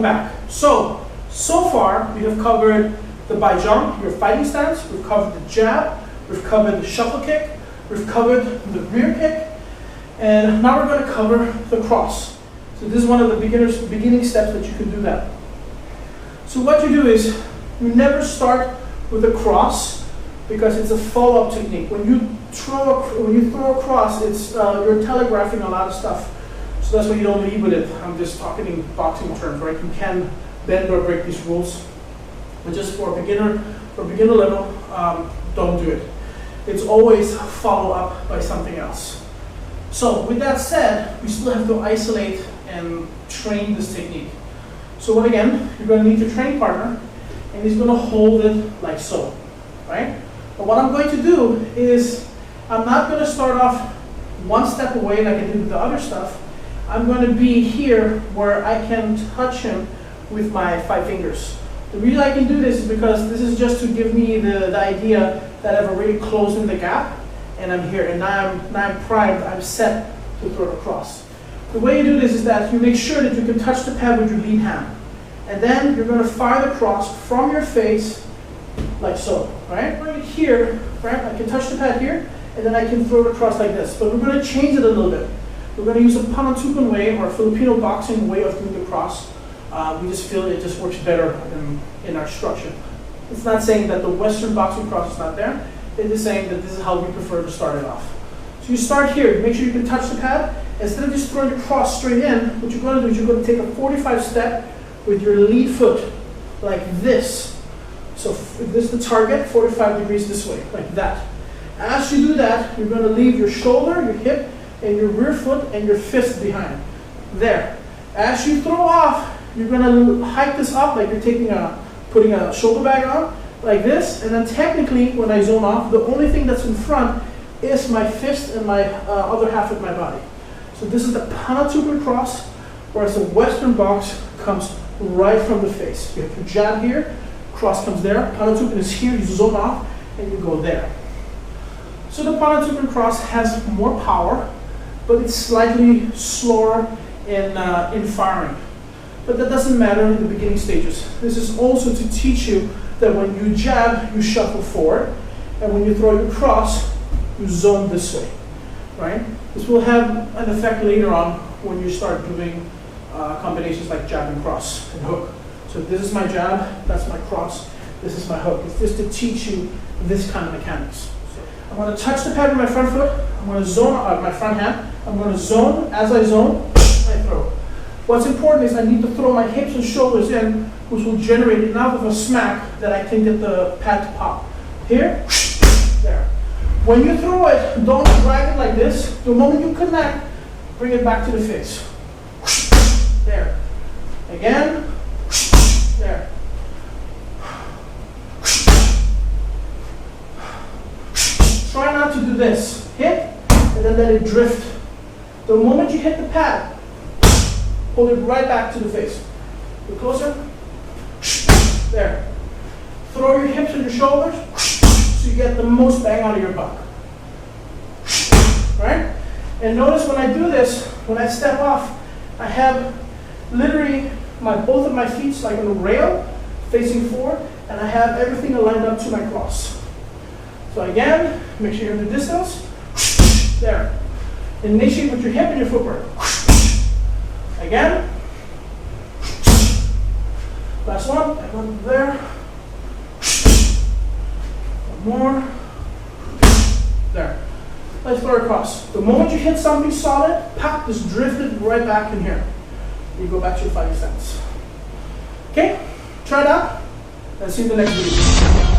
come back. So far we have covered the by jump, your fighting stance, we've covered the jab, we've covered the shuffle kick, we've covered the rear kick, and now we're going to cover the cross. So this is one of the beginning steps that you can do that. So what you do is, you never start with a cross because it's a follow-up technique. When you throw a cross, it's you're telegraphing a lot of stuff. So that's why you don't lead with it. I'm just talking in boxing terms, right? You can bend or break these rules, but just for beginner level, don't do it. It's always follow up by something else. So with that said, we still have to isolate and train this technique. So what again, you're going to need your training partner, and he's going to hold it like so, right? But what I'm going to do is, I'm not going to start off one step away like I did with the other stuff. I'm going to be here where I can touch him with my 5 fingers. The reason I can do this is because this is just to give me the idea that I've already closed in the gap, and I'm here, and now I'm primed, I'm set to throw it across. The way you do this is that you make sure that you can touch the pad with your lead hand. And then you're going to fire the cross from your face, like so, right? Right here, right? I can touch the pad here, and then I can throw it across like this. But we're going to change it a little bit. We're going to use a Panantukan way, or a Filipino boxing way of doing the cross. We just feel it just works better in our structure. It's not saying that the Western boxing cross is not there. It is saying that this is how we prefer to start it off. So you start here, make sure you can touch the pad. Instead of just throwing the cross straight in, what you're going to do is you're going to take a 45 step with your lead foot, like this. So if this is the target, 45 degrees this way, like that. As you do that, you're going to leave your shoulder, your hip, and your rear foot, and your fist behind. There. As you throw off, you're going to hike this up like you're putting a shoulder bag on, like this. And then technically, when I zone off, the only thing that's in front is my fist and my other half of my body. So this is the Panantukan cross, whereas the Western box comes right from the face. You have your jab here, cross comes there, Panantukan is here, you zone off, and you go there. So the Panantukan cross has more power, but it's slightly slower in firing. But that doesn't matter in the beginning stages. This is also to teach you that when you jab, you shuffle forward, and when you throw your cross, you zone this way, right? This will have an effect later on when you start doing combinations like jab and cross and hook. So this is my jab, that's my cross, this is my hook. It's just to teach you this kind of mechanics. So I'm going to touch the pad with my front foot, I'm going to zone my front hand, I'm going to zone, as I zone, I throw. What's important is I need to throw my hips and shoulders in, which will generate enough of a smack that I can get the pad to pop. Here, there. When you throw it, don't drag it like this. The moment you connect, bring it back to the face. There. Again. There. Try not to do this. Hit, and then let it drift. The moment you hit the pad, hold it right back to the face. Get closer. There. Throw your hips and your shoulders so you get the most bang out of your buck. Right? And notice when I do this, when I step off, I have literally both of my feet like on a rail facing forward, and I have everything lined up to my cross. So again, make sure you have the distance. There. Initiate with your hip and your footwork. Again. Last one. I go there. One more. There. Let's throw it across. The moment you hit something solid, pop, just drift it right back in here. You go back to your fighting stance. Okay? Try it out. And see you in the next video.